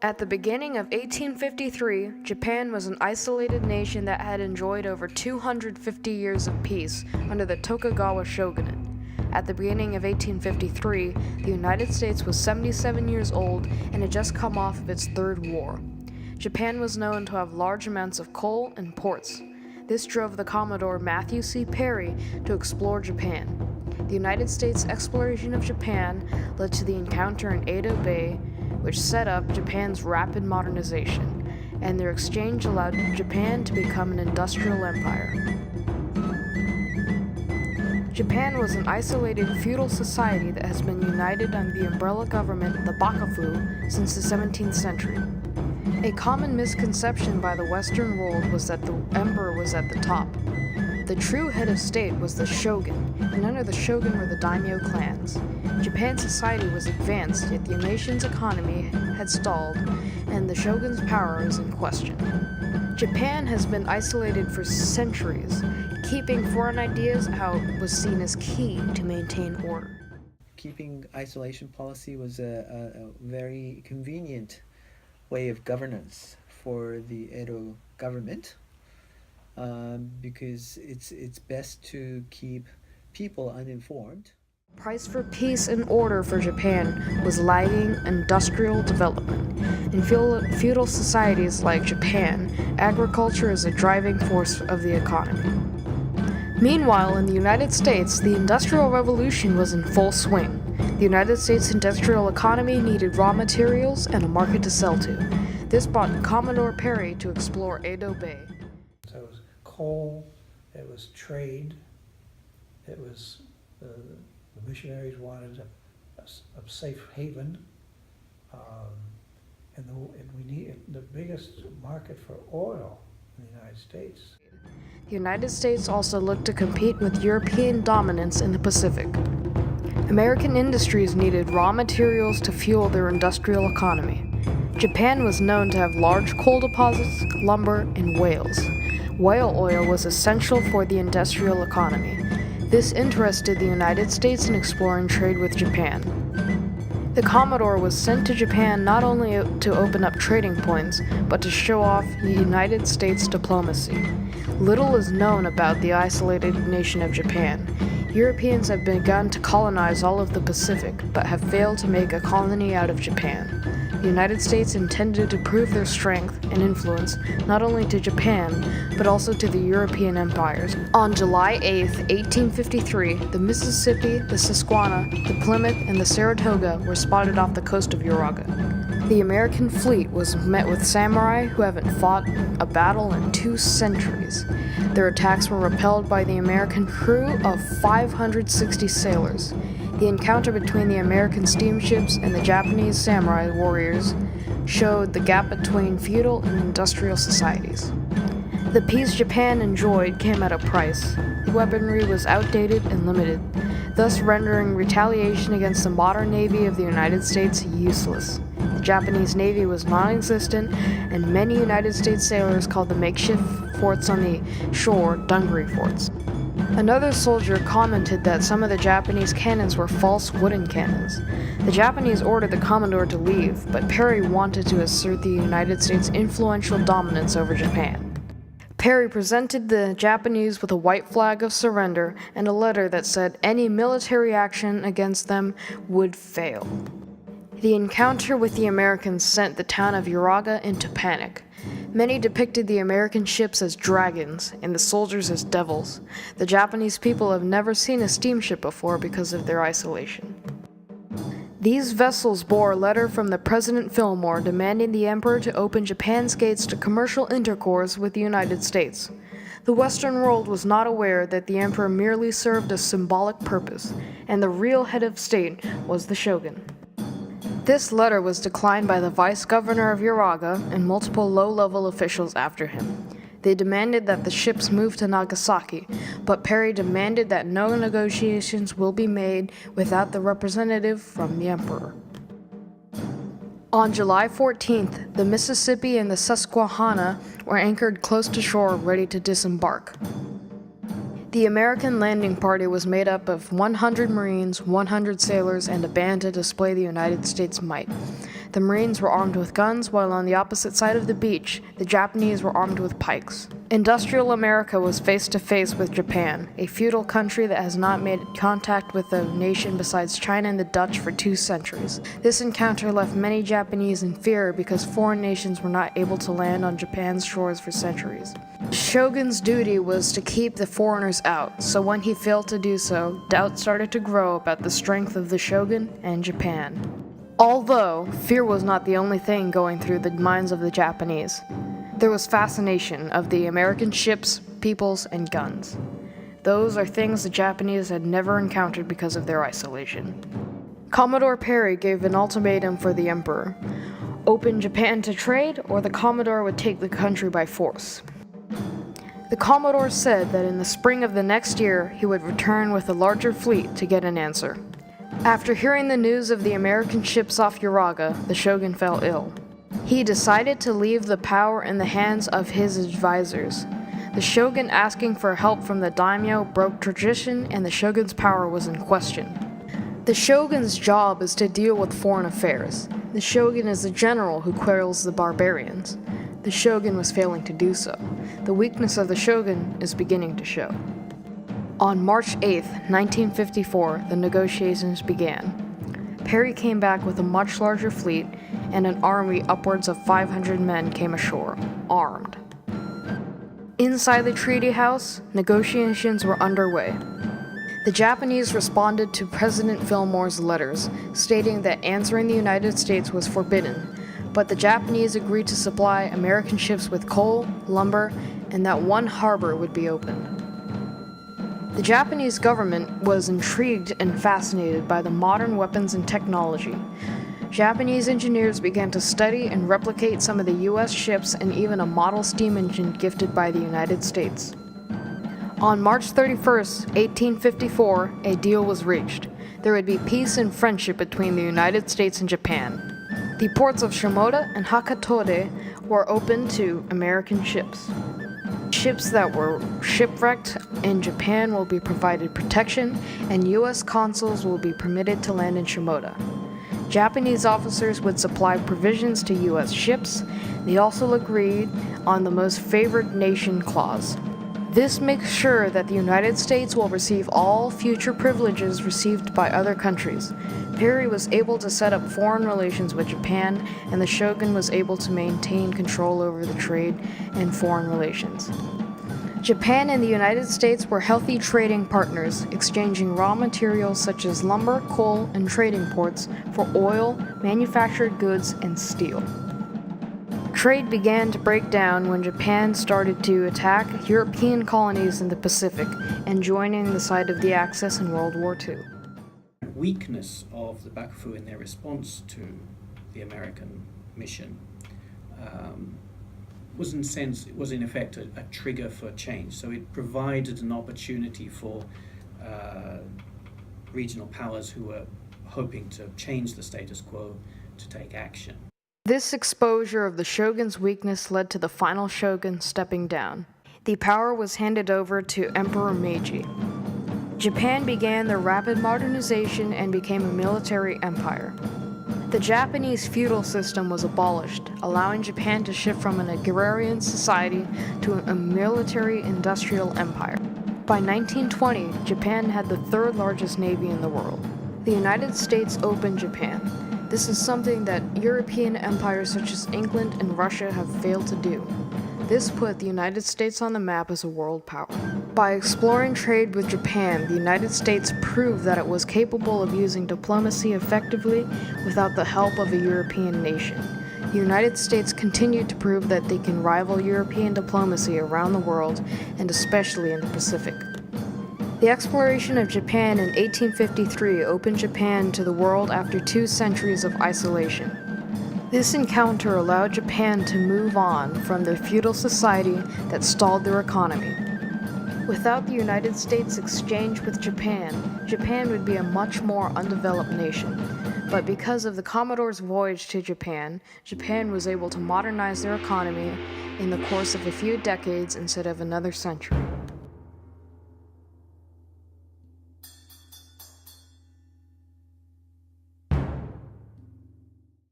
At the beginning of 1853, Japan was an isolated nation that had enjoyed over 250 years of peace under the Tokugawa shogunate. At the beginning of 1853, the United States was 77 years old and had just come off of its third war. Japan was known to have large amounts of coal and ports. This drove the Commodore Matthew C. Perry to explore Japan. The United States exploration of Japan led to the encounter in Edo Bay, which set up Japan's rapid modernization, and their exchange allowed Japan to become an industrial empire. Japan was an isolated feudal society that has been united under the umbrella government, the Bakufu, since the 17th century. A common misconception by the Western world was that the emperor was at the top. The true head of state was the shogun, and under the shogun were the daimyo clans. Japan's society was advanced, yet the nation's economy had stalled, and the shogun's power is in question. Japan has been isolated for centuries. Keeping foreign ideas out was seen as key to maintain order. Keeping isolation policy was a very convenient way of governance for the Edo government. Because it's best to keep people uninformed. Price for peace and order for Japan was lagging industrial development. In feudal societies like Japan, agriculture is a driving force of the economy. Meanwhile, in the United States, the Industrial Revolution was in full swing. The United States industrial economy needed raw materials and a market to sell to. This brought Commodore Perry to explore Edo Bay. So it was coal, it was trade, it was the missionaries wanted a safe haven, and we need the biggest market for oil in the United States. The United States also looked to compete with European dominance in the Pacific. American industries needed raw materials to fuel their industrial economy. Japan was known to have large coal deposits, lumber, and whales. Whale oil was essential for the industrial economy. This interested the United States in exploring trade with Japan. The Commodore was sent to Japan not only to open up trading points, but to show off the United States diplomacy. Little is known about the isolated nation of Japan. Europeans have begun to colonize all of the Pacific, but have failed to make a colony out of Japan. The United States intended to prove their strength and influence not only to Japan, but also to the European empires. On July 8, 1853, the Mississippi, the Susquehanna, the Plymouth, and the Saratoga were spotted off the coast of Uraga. The American fleet was met with samurai who haven't fought a battle in 2 centuries. Their attacks were repelled by the American crew of 560 sailors. The encounter between the American steamships and the Japanese samurai warriors showed the gap between feudal and industrial societies. The peace Japan enjoyed came at a price. The weaponry was outdated and limited, thus rendering retaliation against the modern Navy of the United States useless. The Japanese Navy was non-existent, and many United States sailors called the makeshift forts on the shore dungaree forts. Another soldier commented that some of the Japanese cannons were false wooden cannons. The Japanese ordered the Commodore to leave, but Perry wanted to assert the United States' influential dominance over Japan. Perry presented the Japanese with a white flag of surrender and a letter that said any military action against them would fail. The encounter with the Americans sent the town of Uraga into panic. Many depicted the American ships as dragons and the soldiers as devils. The Japanese people have never seen a steamship before because of their isolation. These vessels bore a letter from the President Fillmore demanding the Emperor to open Japan's gates to commercial intercourse with the United States. The Western world was not aware that the Emperor merely served a symbolic purpose, and the real head of state was the shogun. This letter was declined by the vice governor of Uraga and multiple low-level officials after him. They demanded that the ships move to Nagasaki, but Perry demanded that no negotiations will be made without the representative from the emperor. On July 14th, the Mississippi and the Susquehanna were anchored close to shore, ready to disembark. The American landing party was made up of 100 Marines, 100 sailors, and a band to display the United States' might. The Marines were armed with guns, while on the opposite side of the beach, the Japanese were armed with pikes. Industrial America was face to face with Japan, a feudal country that has not made contact with a nation besides China and the Dutch for 2 centuries. This encounter left many Japanese in fear because foreign nations were not able to land on Japan's shores for centuries. The shogun's duty was to keep the foreigners out, so when he failed to do so, doubts started to grow about the strength of the shogun and Japan. Although, fear was not the only thing going through the minds of the Japanese. There was fascination of the American ships, peoples, and guns. Those are things the Japanese had never encountered because of their isolation. Commodore Perry gave an ultimatum for the emperor: open Japan to trade, or the Commodore would take the country by force. The Commodore said that in the spring of the next year he would return with a larger fleet to get an answer. After hearing the news of the American ships off Uraga, the shogun fell ill. He decided to leave the power in the hands of his advisors. The shogun asking for help from the daimyo broke tradition, and the shogun's power was in question. The shogun's job is to deal with foreign affairs. The shogun is the general who quells the barbarians. The shogun was failing to do so. The weakness of the shogun is beginning to show. On March 8, 1954, the negotiations began. Perry came back with a much larger fleet, and an army upwards of 500 men came ashore, armed. Inside the treaty house, negotiations were underway. The Japanese responded to President Fillmore's letters, stating that answering the United States was forbidden, but the Japanese agreed to supply American ships with coal, lumber, and that one harbor would be opened. The Japanese government was intrigued and fascinated by the modern weapons and technology. Japanese engineers began to study and replicate some of the U.S. ships and even a model steam engine gifted by the United States. On March 31, 1854, a deal was reached. There would be peace and friendship between the United States and Japan. The ports of Shimoda and Hakatode were open to American ships. Ships that were shipwrecked in Japan will be provided protection, and U.S. consuls will be permitted to land in Shimoda. Japanese officers would supply provisions to U.S. ships. They also agreed on the most favored nation clause. This makes sure that the United States will receive all future privileges received by other countries. Perry was able to set up foreign relations with Japan, and the shogun was able to maintain control over the trade and foreign relations. Japan and the United States were healthy trading partners, exchanging raw materials such as lumber, coal, and trading ports for oil, manufactured goods, and steel. Trade began to break down when Japan started to attack European colonies in the Pacific and joining the side of the Axis in World War II. Weakness of the Bakufu in their response to the American mission was in effect a trigger for change. So it provided an opportunity for regional powers who were hoping to change the status quo to take action. This exposure of the shogun's weakness led to the final shogun stepping down. The power was handed over to Emperor Meiji. Japan began their rapid modernization and became a military empire. The Japanese feudal system was abolished, allowing Japan to shift from an agrarian society to a military-industrial empire. By 1920, Japan had the 3rd largest navy in the world. The United States opened Japan. This is something that European empires such as England and Russia have failed to do. This put the United States on the map as a world power. By exploring trade with Japan, the United States proved that it was capable of using diplomacy effectively without the help of a European nation. The United States continued to prove that they can rival European diplomacy around the world, and especially in the Pacific. The exploration of Japan in 1853 opened Japan to the world after 2 centuries of isolation. This encounter allowed Japan to move on from the feudal society that stalled their economy. Without the United States exchange with Japan, Japan would be a much more undeveloped nation. But because of the Commodore's voyage to Japan, Japan was able to modernize their economy in the course of a few decades instead of another century.